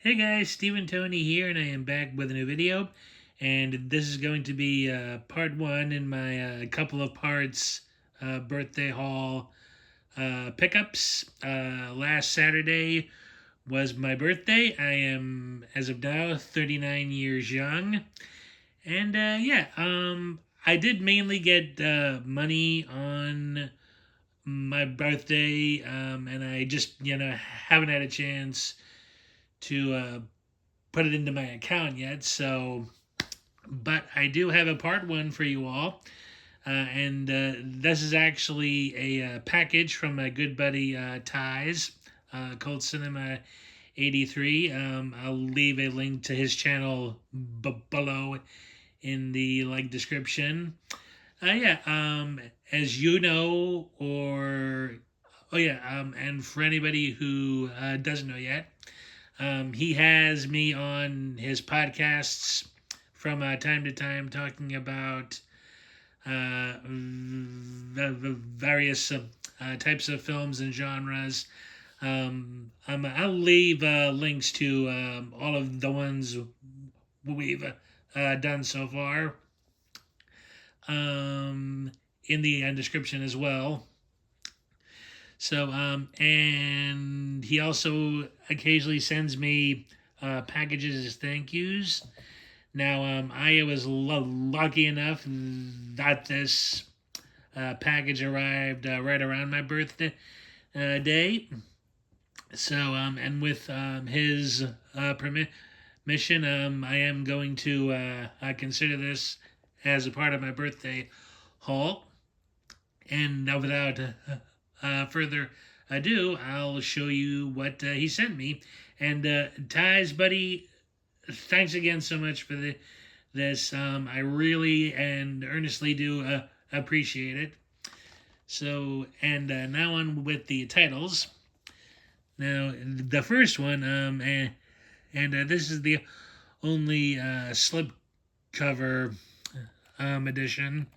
Hey guys, Stephen Tony here, and I am back with a new video. And this is going to be part one in my couple of parts birthday haul pickups. Last Saturday was my birthday. I am, as of now, 39 years young. And I did mainly get money on my birthday, and I just, haven't had a chance to put it into my account yet. So, but I do have a part one for you all. And this is actually a package from my good buddy Thijs, called Cinema 83. I'll leave a link to his channel below in the description. As you know, and for anybody who doesn't know yet, he has me on his podcasts from time to time talking about the various types of films and genres. I'll leave links to all of the ones we've done so far in the description as well. So, and he also occasionally sends me packages as thank yous. Now, I was lucky enough that this package arrived right around my birthday day. So, and with his permission, I am going to consider this as a part of my birthday haul. And without further ado, I'll show you what he sent me. And Ty's buddy, thanks again so much for this. I really and earnestly do appreciate it. So, and now on with the titles. Now, the first one, and this is the only slipcover edition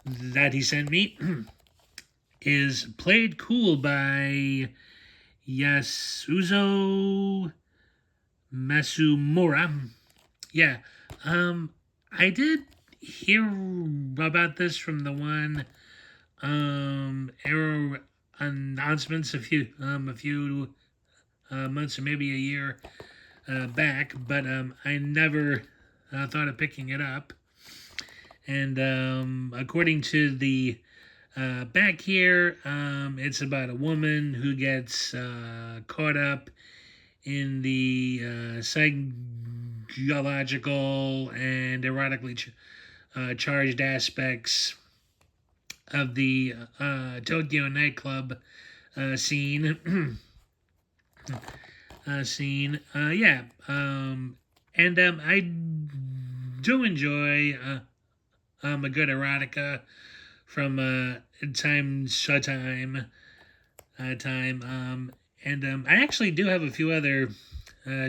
that he sent me. Is Played Cool by Yasuzo Masumura. Yeah, I did hear about this from the one Arrow announcements a few months or maybe a year back, but I never thought of picking it up. And according to the back here, it's about a woman who gets caught up in the psychological and erotically charged aspects of the Tokyo nightclub scene. And I do enjoy a good erotica from time to time. And I actually do have a few other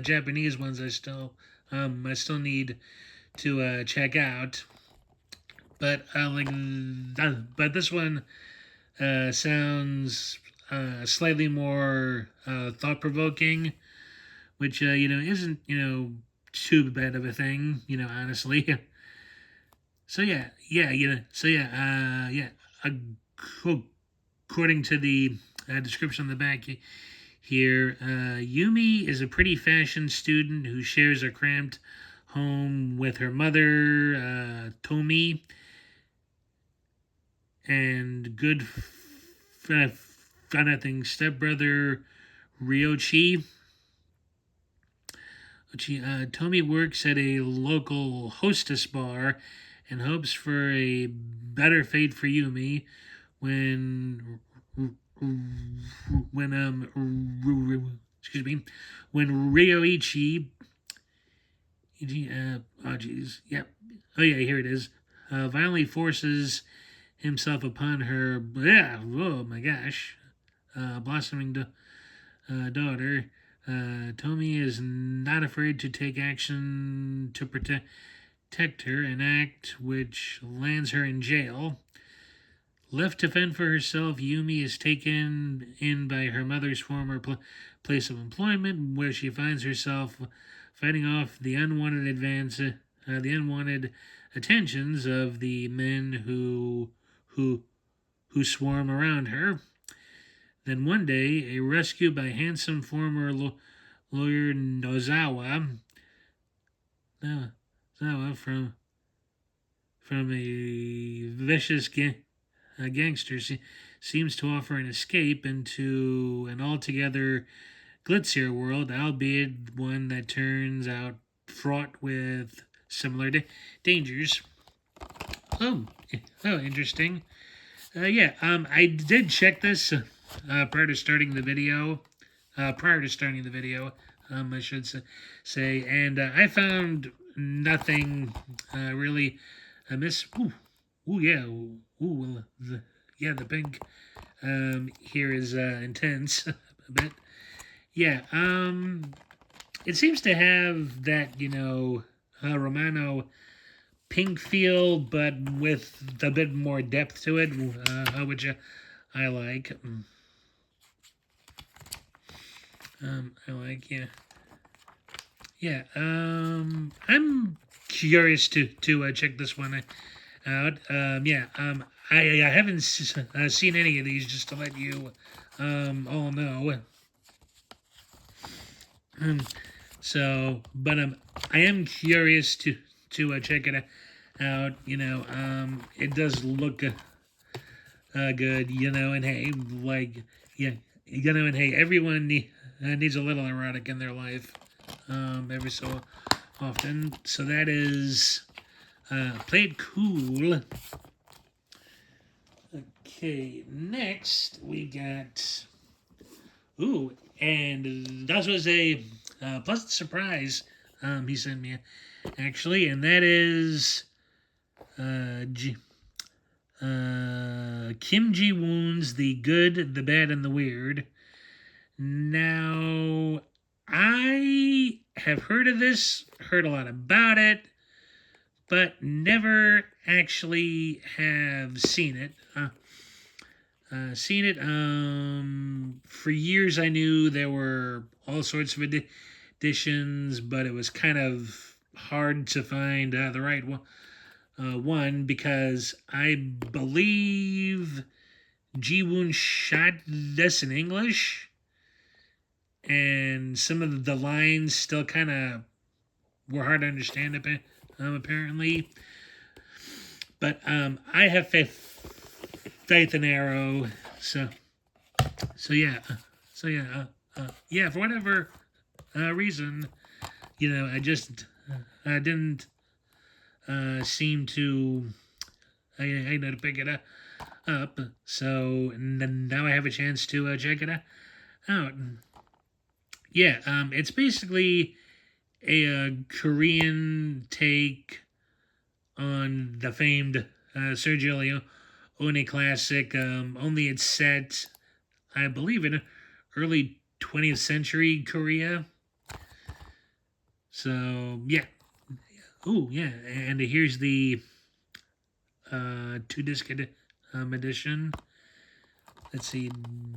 Japanese ones I still need to check out. But but this one sounds slightly more thought provoking, which isn't too bad of a thing, honestly. So according to the description on the back here, Yumi is a pretty fashion student who shares a cramped home with her mother, Tomi, and good nothing stepbrother, Ryochi. Tomi works at a local hostess bar and hopes for a better fate for Yumi when excuse me, when Ryoichi here it is, violently forces himself upon her blossoming daughter. Tomi is not afraid to take action to protect her, an act which lands her in jail. Left to fend for herself, Yumi is taken in by her mother's former place of employment, where she finds herself fighting off the the unwanted attentions of the men who swarm around her. Then one day, a rescue by handsome former lawyer Nozawa from a vicious gangster seems to offer an escape into an altogether glitzier world, albeit one that turns out fraught with similar dangers. Oh, interesting. I did check this prior to starting the video. I should say, and I found nothing really amiss. The pink here is intense a bit. It seems to have that Romano pink feel, but with a bit more depth to it, which I like. I like, I'm curious to check this one out. I haven't seen any of these, just to let you all know. I am curious to check it out. It does look good. And hey, and hey, everyone needs a little erotic in their life, every so often. So that is played cool. Okay, next we got. And that was a pleasant surprise he sent me, actually, and that is Kim Ji-woon's The Good, the Bad, and the Weird. Now, I have heard of this, heard a lot about it, but never actually have seen it. For years I knew there were all sorts of editions, but it was kind of hard to find the right one because I believe Ji-woon shot this in English, and some of the lines still kind of were hard to understand, apparently. But I have faith in Arrow, for whatever reason, I just didn't seem to, to pick it up. So now I have a chance to check it out. It's basically a Korean take on the famed Sergio Leone classic. Only it's set, I believe, in early 20th century Korea. So and here's the 2-disc edition. Let's see,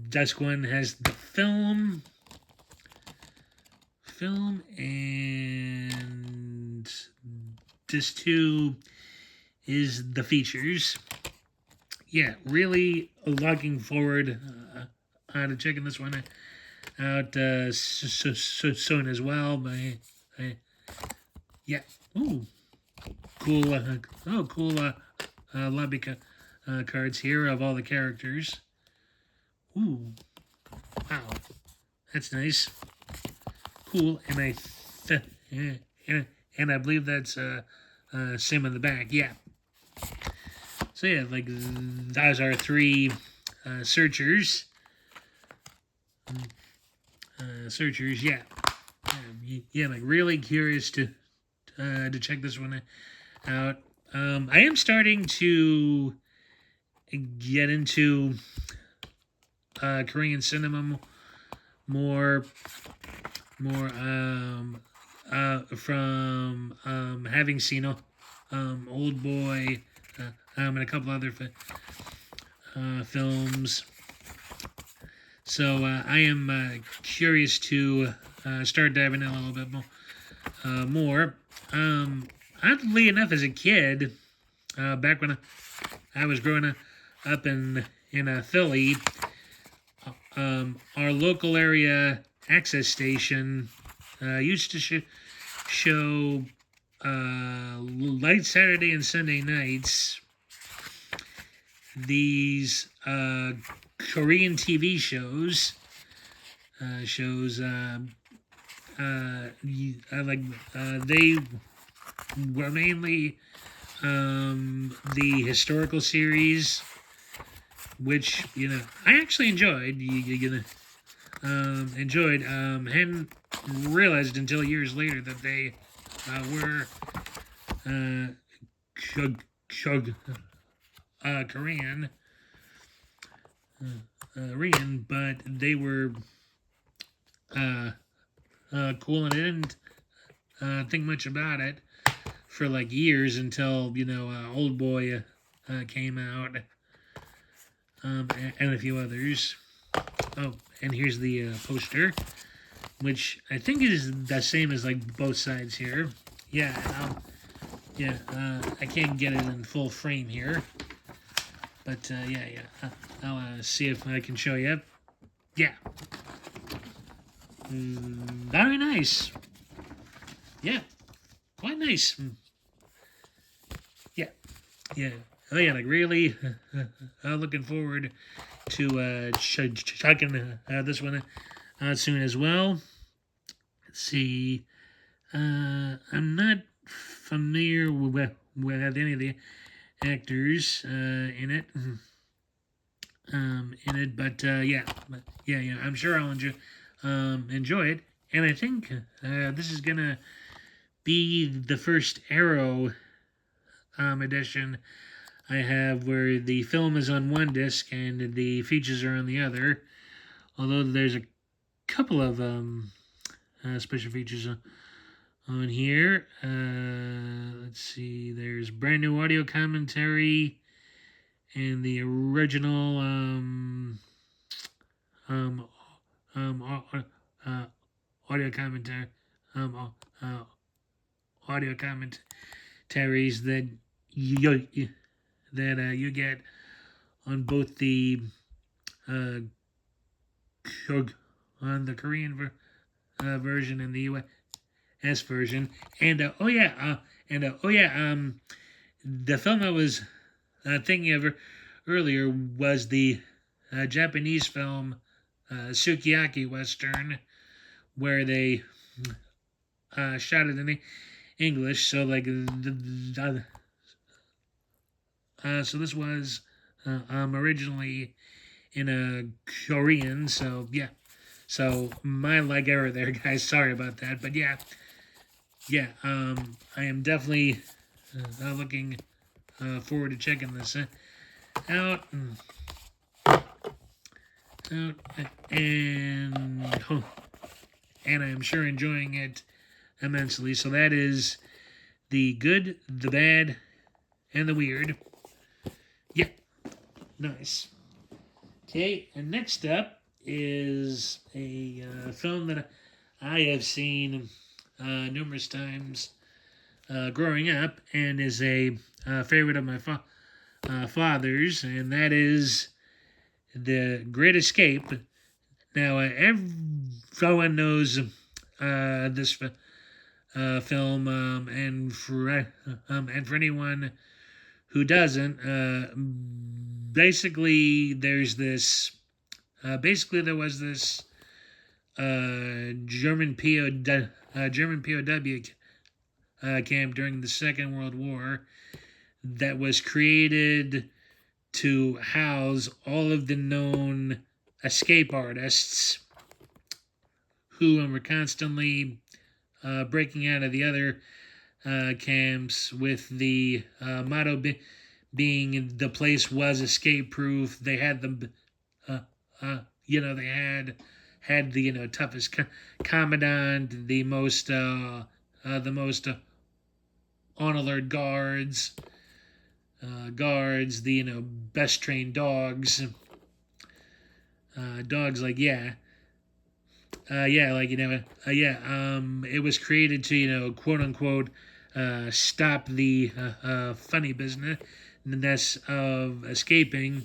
disc 1 has the film, and disc 2 is the features. Really looking forward to checking this one out so soon as well. Cool lobby cards here of all the characters. Wow, that's nice. Cool, and I believe that's same in the back. So those are 3 searchers. Really curious to check this one out. I am starting to get into Korean cinema more from having seen Old Boy and a couple other films. So I am curious to start diving in a little bit more. Oddly enough, as a kid, back when I was growing up in Philly, our local area access station used to show late Saturday and Sunday nights these Korean TV shows. Like they were mainly the historical series, which I actually enjoyed. Enjoyed. Hadn't realized until years later that they were uh, Korean, Korean, but they were uh, cool, and I didn't think much about it for like years until Old Boy came out, and a few others. Oh, and here's the poster, which I think is the same as like both sides here. Yeah, I can't get it in full frame here, but I'll see if I can show you. Yeah, very nice. Yeah, quite nice. Yeah, yeah. Oh yeah, like really looking forward to checking this one out soon as well. Let's see. I'm not familiar with any of the actors in it, but I'm sure I'll enjoy it. And I think this is gonna be the first Arrow edition I have where the film is on one disc and the features are on the other. Although there's a couple of special features on here. Let's see. There's brand new audio commentary and the original um, audio commentary audio commentaries that you get on both the uh, on the Korean version and the U.S. version, and the film I was thinking of earlier was the Japanese film Sukiyaki Western, where they shot it in English. So like so this was originally in a Korean. So yeah. So my leg error there, guys. Sorry about that, but yeah. I am definitely looking forward to checking this out. And and I'm sure enjoying it immensely. So that is the good, the bad, and the weird. Yeah, nice. Okay, and next up is a film that I have seen numerous times growing up, and is a favorite of my father's, and that is The Great Escape. Now, everyone knows this film, and for anyone who doesn't, basically there was this German POW camp during the Second World War that was created to house all of the known escape artists who were constantly breaking out of the other camps, with the motto being the place was escape proof. They had them, they had the toughest commandant, the most on alert guards, the best trained dogs, dogs. Like yeah, like it was created to quote unquote stop the funny business of escaping,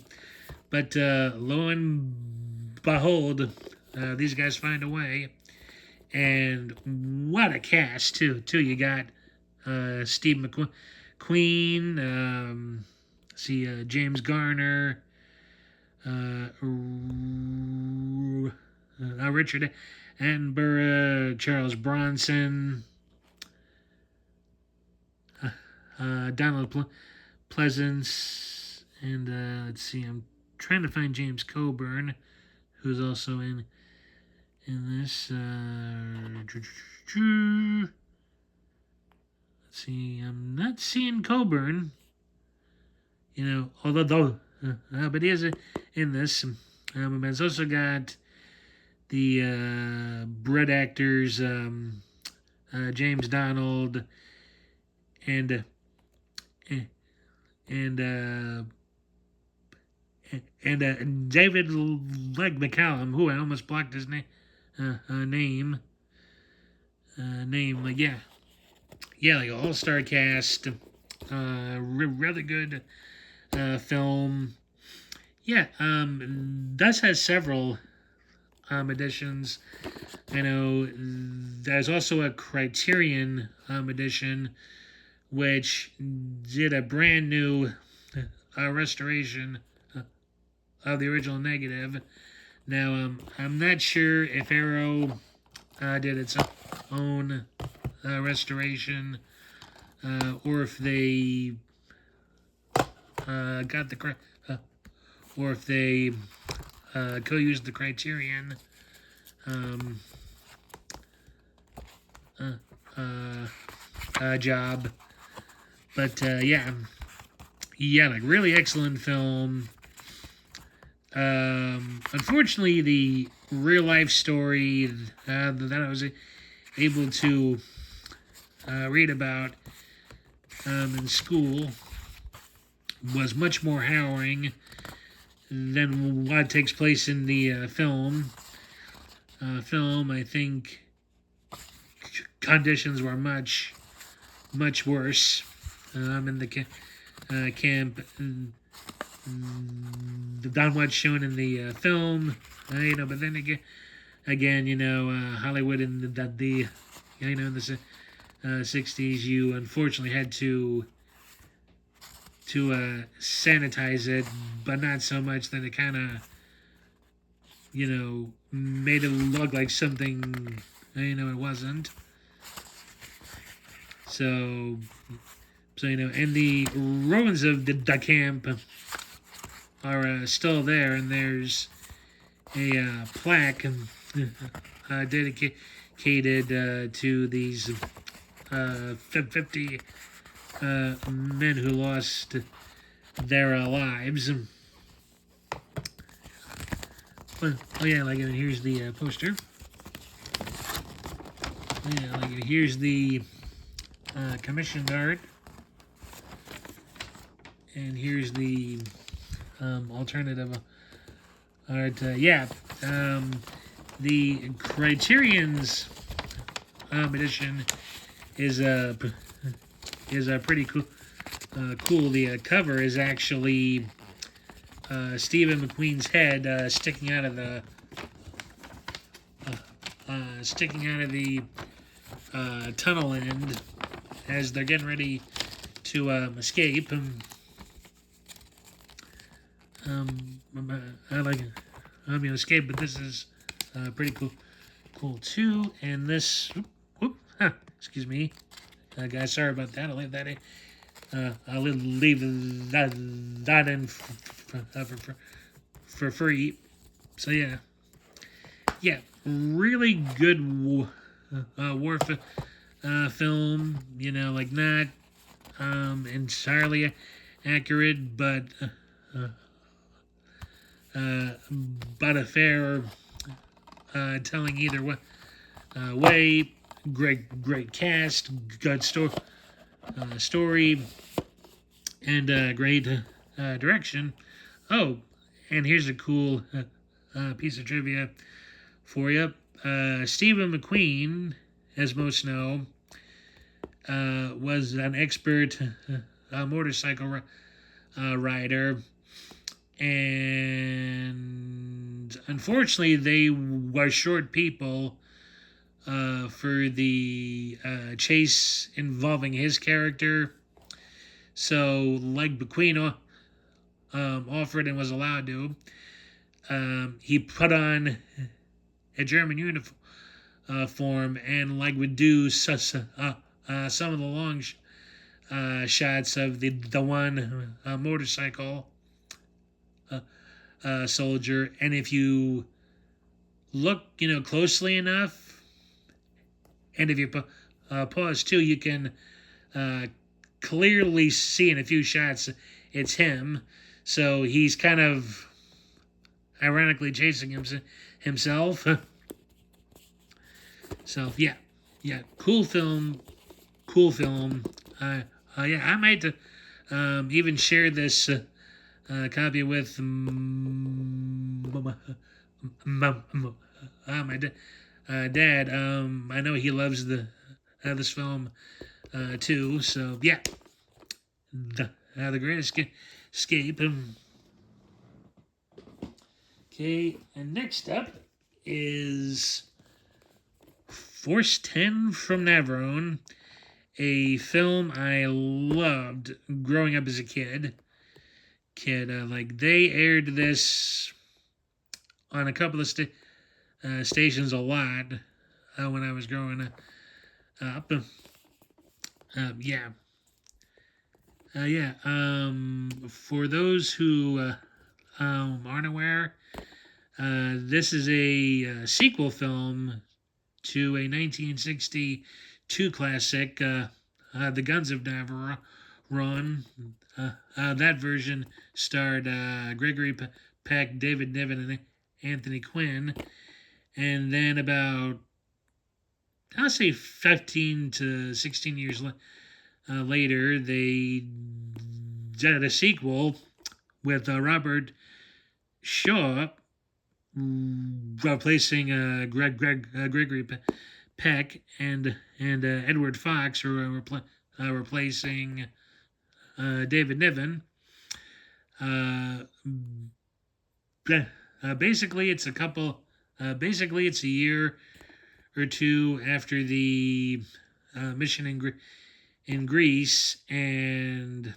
but lo and behold, these guys find a way, and what a cast too. You got Steve McQueen, see James Garner, Richard Attenborough, Charles Bronson, Donald Pleasance, and let's see, I'm trying to find James Coburn, who's also in this. Let's see, I'm not seeing Coburn. Although, but he is in this. It's also got the Brit actors, James Donald, and and David McCallum, who I almost blocked his name. Like like all-star cast. Really good film. Yeah, Thus has several editions. I know there's also a Criterion edition, which did a brand new restoration of the original negative. Now, I'm not sure if Arrow did its own restoration, or if they got the or if they co-used the Criterion job. But like really excellent film. Unfortunately, the real life story that I was able to read about in school was much more harrowing than what takes place in the film. I think conditions were much worse in the camp than what's shown in the film. But then again, Hollywood in the in the 60s, you unfortunately had to sanitize it, but not so much that it kind of made it look like something it wasn't. So and the ruins of the camp are still there, and there's a plaque dedicated to these 50 men who lost their lives. Here's the poster. Here's the commissioned art, and here's the alternative art. The Criterion's edition is a pretty cool. The cover is actually Stephen McQueen's head sticking out of the tunnel end as they're getting ready to escape. I like escape, but this is pretty cool too. And this, excuse me, guys, sorry about that. I'll leave that in. I'll leave that in for free. So yeah, really good war film. Not entirely accurate, but a fair telling either way. Great cast, good story, and great direction. Oh, and here's a cool piece of trivia for you. Stephen McQueen, as most know, was an expert motorcycle rider, and unfortunately, they were short people for the chase involving his character. So, like McQueen offered and was allowed to, he put on a German uniform and like would do some of the long shots of the one motorcycle soldier. And if you look, closely enough, and if you pause too, you can clearly see in a few shots it's him. So he's kind of ironically chasing himself. So yeah, cool film. Yeah, I might even share this copy with my dad. I know he loves this film too. So yeah, the Great Escape. Okay, and next up is Force 10 from Navarone, a film I loved growing up as a kid. Like they aired this on a couple of stations a lot when I was growing up. Yeah. For those who aren't aware, this is a sequel film to a 1962 classic, The Guns of Navarone. That version starred Gregory Peck, David Niven, and Anthony Quinn. And then about, I'll say 15 to 16 years later, they did a sequel with Robert Shaw replacing Gregory Peck, and Edward Fox replacing David Niven. Basically, it's a couple. Basically, it's a year or two after the mission in Greece, and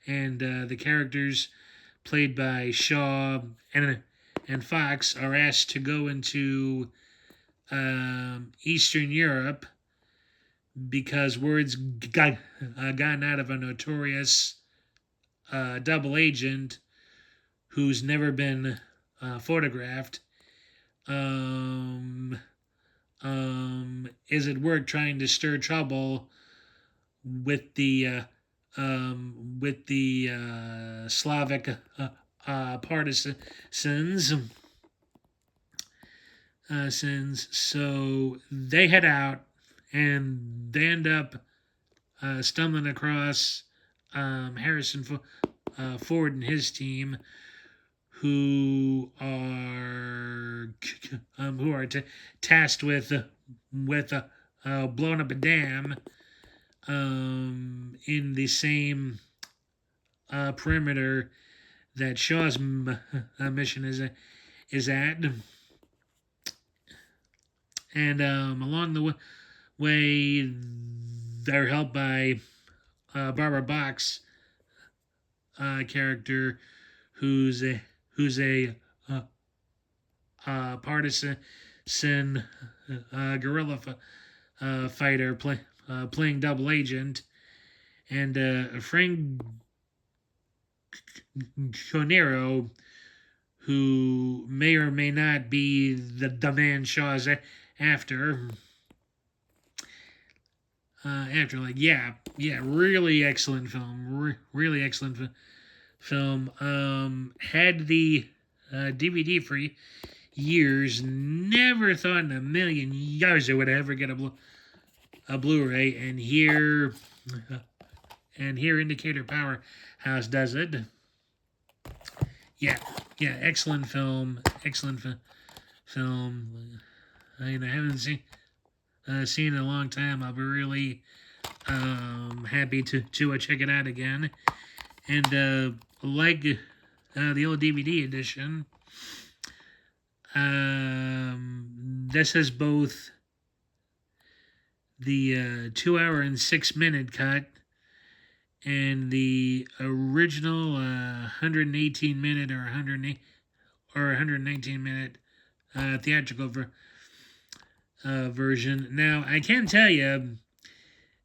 the characters played by Shaw and Fox are asked to go into Eastern Europe because words gotten out of a notorious double agent who's never been photographed is at work trying to stir trouble with the Slavic partisans. So they head out and they end up stumbling across Harrison Ford and his team, who are tasked with blowing up a dam in the same perimeter that Shaw's mission is at. And along the way, they're helped by Barbara Bach's character, who's a partisan guerrilla fighter playing double agent, and Frank Conero, who may or may not be the man Shaw's after. Really excellent film. Really excellent film. Had the DVD for years. Never thought in a million years I would ever get a Blu-ray, and here Indicator Powerhouse does it. yeah, yeah, excellent film, film. I haven't seen it in a long time. I'll be really happy to check it out again. And like the old DVD edition, this has both the 2 hour and 6 minute cut and the original 118 minute or 108 or 119 minute theatrical version. Now, I can tell you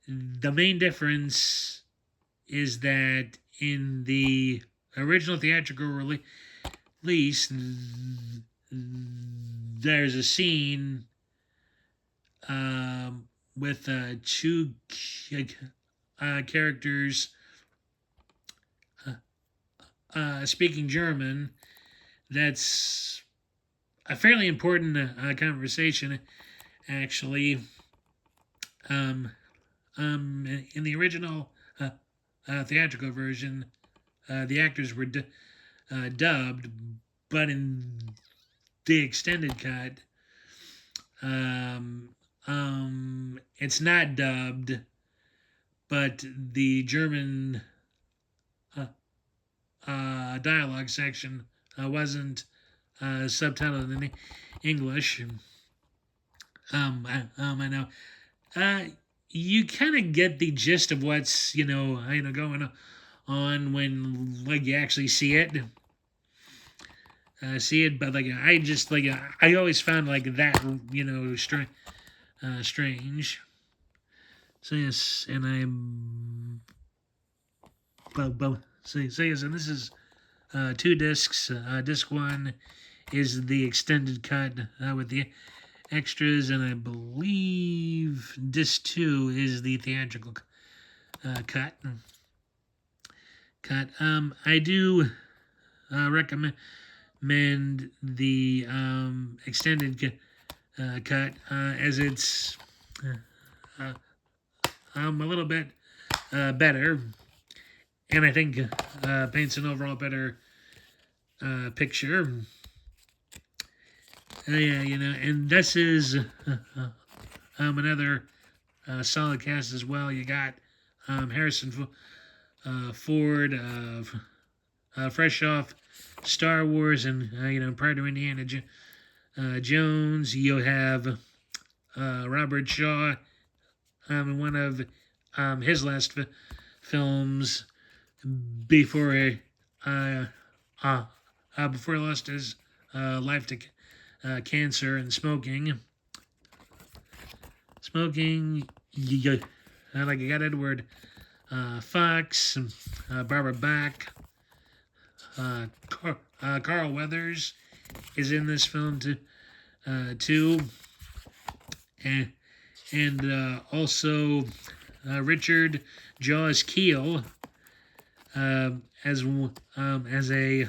the main difference is that in the original theatrical release, there's a scene with two characters speaking German. That's a fairly important conversation, actually. In the original theatrical version, the actors were dubbed, but in the extended cut, it's not dubbed, but the German dialogue section wasn't subtitled in English. I know. You kind of get the gist of what's going on when you actually see it. But I just I always found that strange. So yes, and I'm so yes, and this is 2 discs. Disc 1 is the extended cut with the extras, and I believe disc 2 is the theatrical cut. I do recommend the extended cut as it's a little bit better, and I think paints an overall better picture. Yeah, and this is another solid cast as well. You got Harrison Ford, fresh off Star Wars and prior to Indiana Jones. You have Robert Shaw in one of his last films before he lost his life to cancer and smoking. You got Edward Fox, Barbara Bach, Carl Weathers is in this film too, and also Richard Jaws Keel as a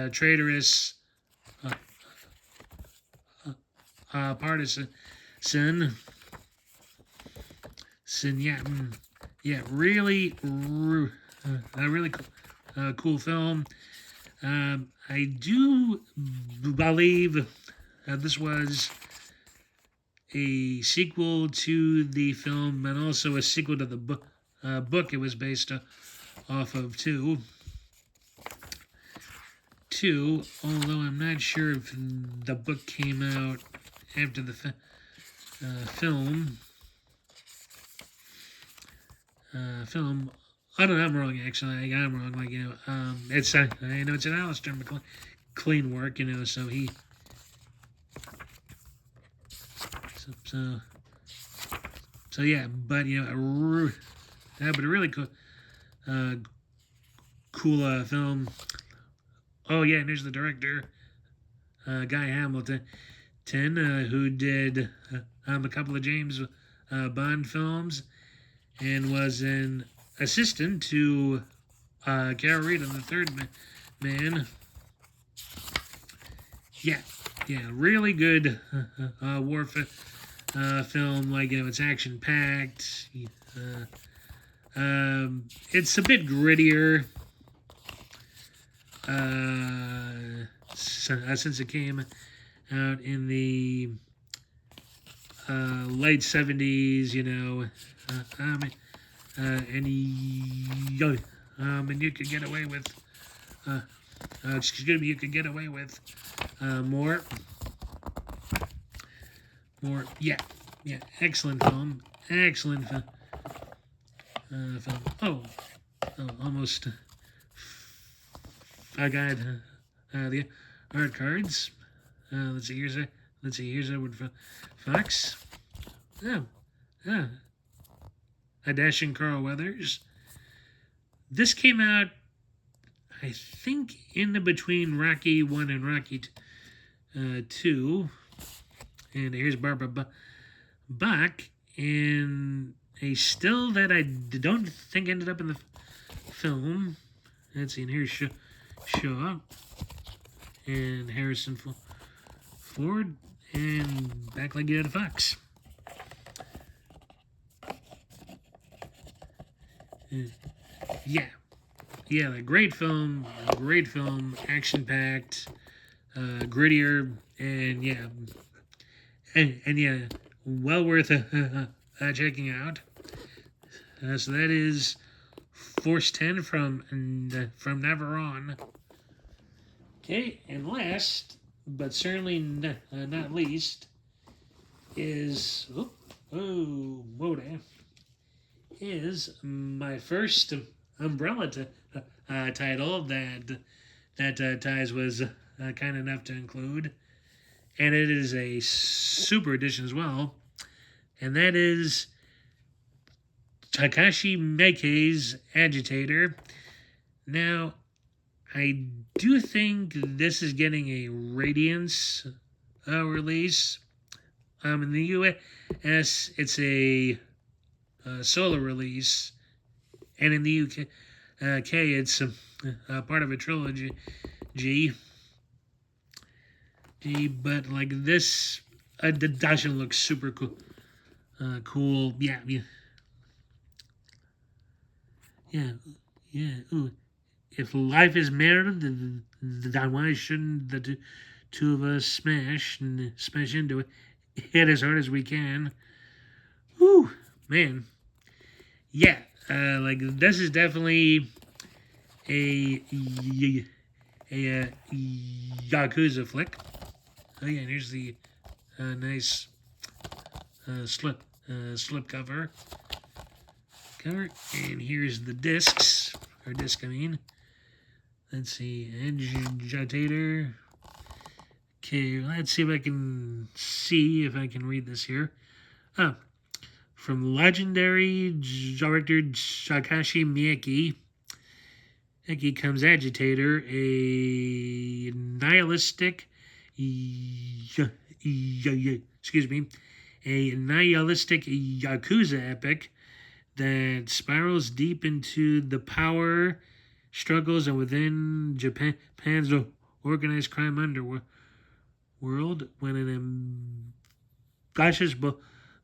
traitorous partisan. Really, a really cool film. I do believe this was a sequel to the film and also a sequel to the book it was based off of too. Although I'm not sure if the book came out after the film. I don't know. I'm wrong. Actually, I'm wrong. It's I know it's an Alistair McLean work. So he. So yeah, but but a really cool, film. Oh yeah, and there's the director, Guy Hamilton, who did a couple of James Bond films, and was an assistant to Carol Reed on The Third Man. Yeah, really good war film. It's action packed. It's a bit grittier. since it came out in the late 70s, you know, and and you could get away with, excuse me, you could get away with more, yeah, excellent film, film. Oh, almost I got the art cards. Let's see. Here's Edward Fox. Oh, a dashing Carl Weathers. This came out, I think, in the between Rocky 1 and Rocky 2. And here's Barbara Bach in a still that I don't think ended up in the film. Let's see, and here's Shaw and Harrison Ford and Back Like You Had a Fox. Yeah, a great film, action-packed, grittier, and yeah, and yeah, well worth checking out. So that is Force 10 from Never On. Okay, and last, but certainly not least, is is my first Umbrella title that Thijs was kind enough to include, and it is a super edition as well, and that is Takashi Miike's Agitator. Now, I do think this is getting a Radiance release. In the US, it's a solo release, and in the UK, it's part of a trilogy. But like this, the Dashin looks super cool. Cool, yeah. Ooh. If life is married, then why shouldn't the two of us smash into it, hit as hard as we can? Whew, man. Yeah, like this is definitely a Yakuza flick. Oh yeah, and here's the nice slip cover, and here's the discs, or disc I mean. Let's see, Agitator. Okay, let's see if I can read this here. Oh, from legendary director Takashi Miike comes Agitator, a nihilistic, a nihilistic Yakuza epic that spirals deep into the power struggles and within Japan's organized crime underworld when an ambitious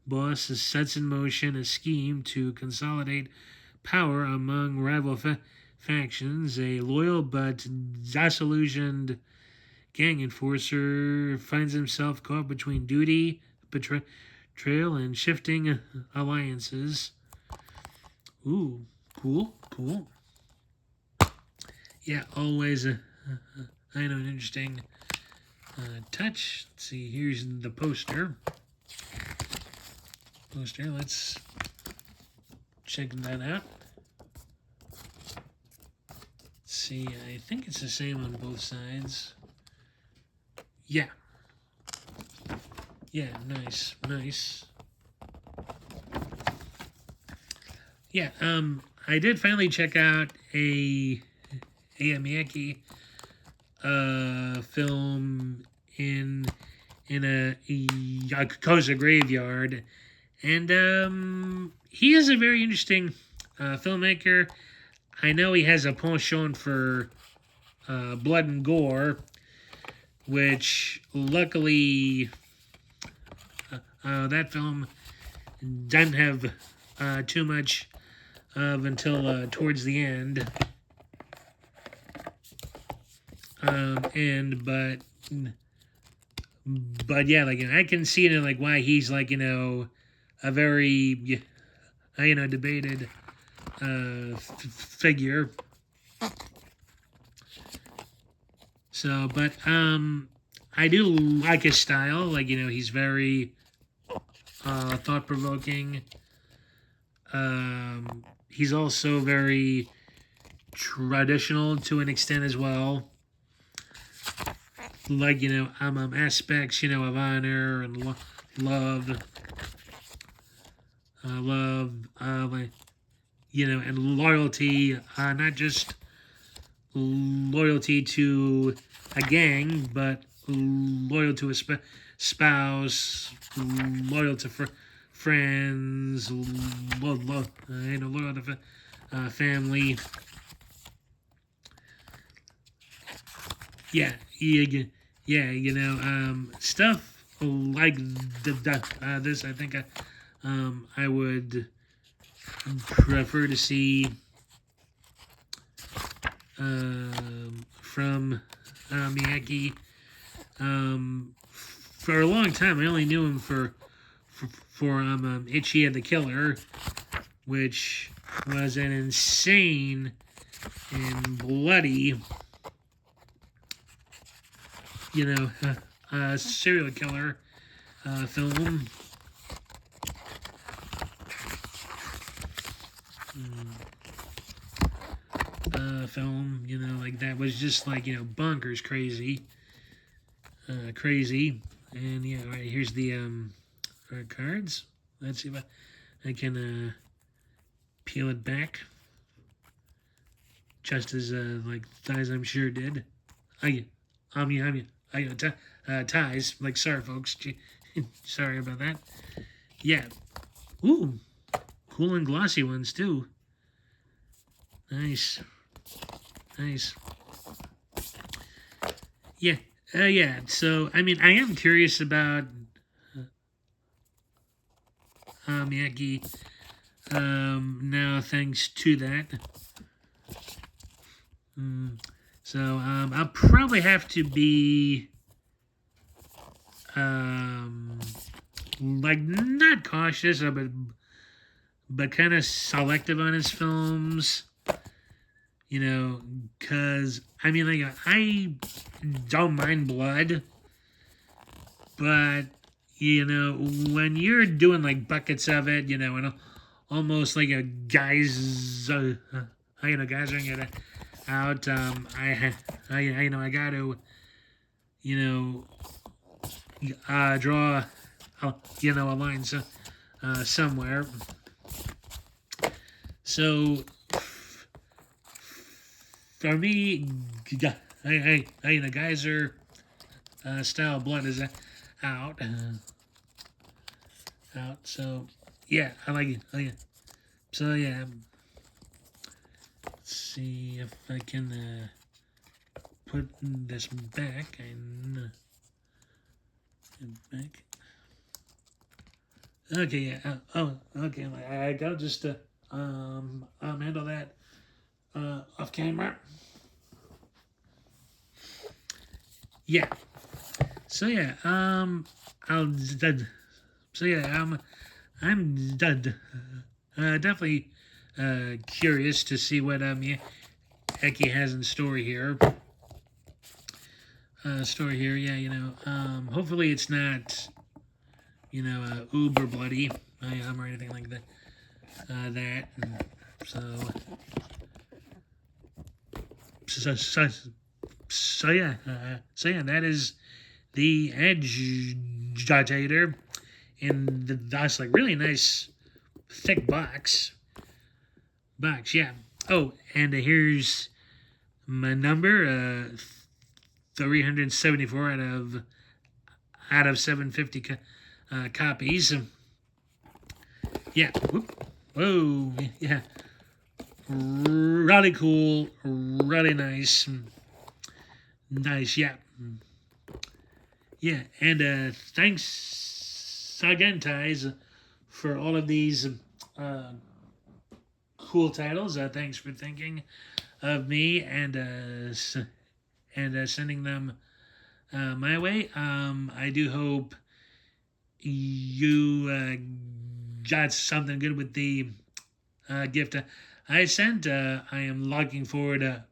boss sets in motion a scheme to consolidate power among rival factions. A loyal but disillusioned gang enforcer finds himself caught between duty, betrayal, and shifting alliances. Ooh, cool. Yeah, always an interesting touch. Let's see, here's the poster. Let's check that out. Let's see, I think it's the same on both sides. Yeah, nice. Yeah, I did finally check out a Miyake film in a Yakuza graveyard, and he is a very interesting filmmaker. I know he has a penchant for blood and gore, which luckily that film doesn't have too much of until towards the end. And but yeah, like I can see it in like why he's like a very debated figure. So, but I do like his style. Like he's very thought provoking. He's also very traditional to an extent as well. Like aspects of honor and love, like and loyalty. Not just loyalty to a gang, but loyal to a spouse, loyal to friends, loyal to family. Yeah, yeah, yeah. Stuff like this. I think I would prefer to see from Miyake. For a long time, I only knew him for Itchy and the Killer, which was an insane and bloody, serial killer film. Film, like that was just like bonkers crazy, crazy, and yeah. All right, here's the our cards. Let's see if I can peel it back, just as like Thijs I'm sure did. Thijs. Like sorry folks, sorry about that. Yeah. Ooh, cool and glossy ones too. Nice. Nice. Yeah. Yeah. So, I mean, I am curious about Miyagi now, thanks to that. So, I'll probably have to be like not cautious, but kind of selective on his films. Because I mean, like I don't mind blood, but when you're doing like buckets of it, and almost like a guys, guys it out. I got to, draw, a line somewhere. So for me, Geyser style blood is out. Out. So yeah, I like it. So yeah, let's see if I can put this back and back. Okay, yeah. Oh, okay. I gotta just handle that off camera. Yeah. So yeah, I'll so yeah, I'm done. Definitely curious to see what Eki has in story here. Yeah. Hopefully it's not uber bloody or anything like that. So so so, so yeah, that is the agitator in that's like really nice thick box. Yeah. Oh, and here's my number. 374 out of 750 copies. Yeah. Whoop. Whoa. Yeah. Really cool. Really nice. Nice. Yeah. Yeah. And thanks again, Thijs, for all of these cool titles. Thanks for thinking of me and and sending them my way. I do hope you got something good with the gift I sent. I am looking forward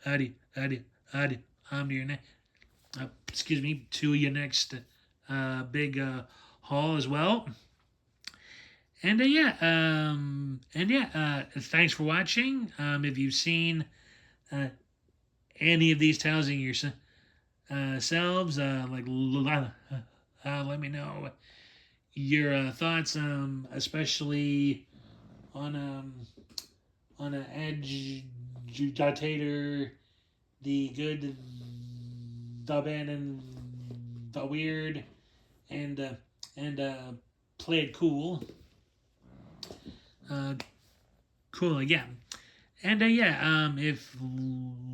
adi, adi, adi, to your excuse me, to your next big haul as well. Thanks for watching. If you've seen uh, any of these towels in yourselves, let me know your thoughts, especially on an agitator, the good, the bad, and the weird, and play it cool. Uh, cool again. And if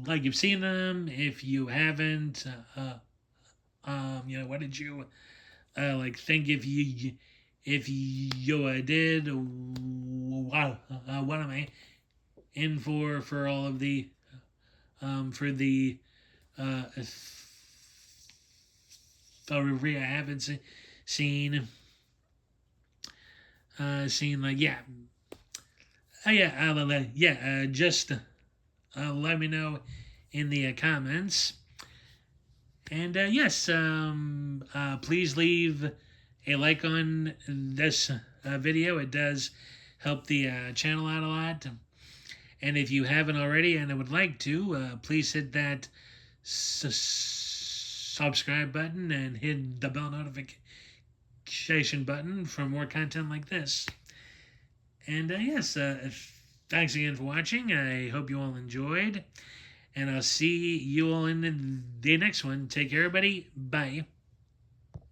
like you've seen them, if you haven't, what did you like think if you did? Wow, what am I in for all of the for the uh, I haven't seen seen like just let me know in the comments. And yes, please leave a like on this video. It does help the channel out a lot. And if you haven't already and would like to, please hit that subscribe button and hit the bell notification button for more content like this. And yes, thanks again for watching. I hope you all enjoyed. And I'll see you all in the next one. Take care, everybody. Bye.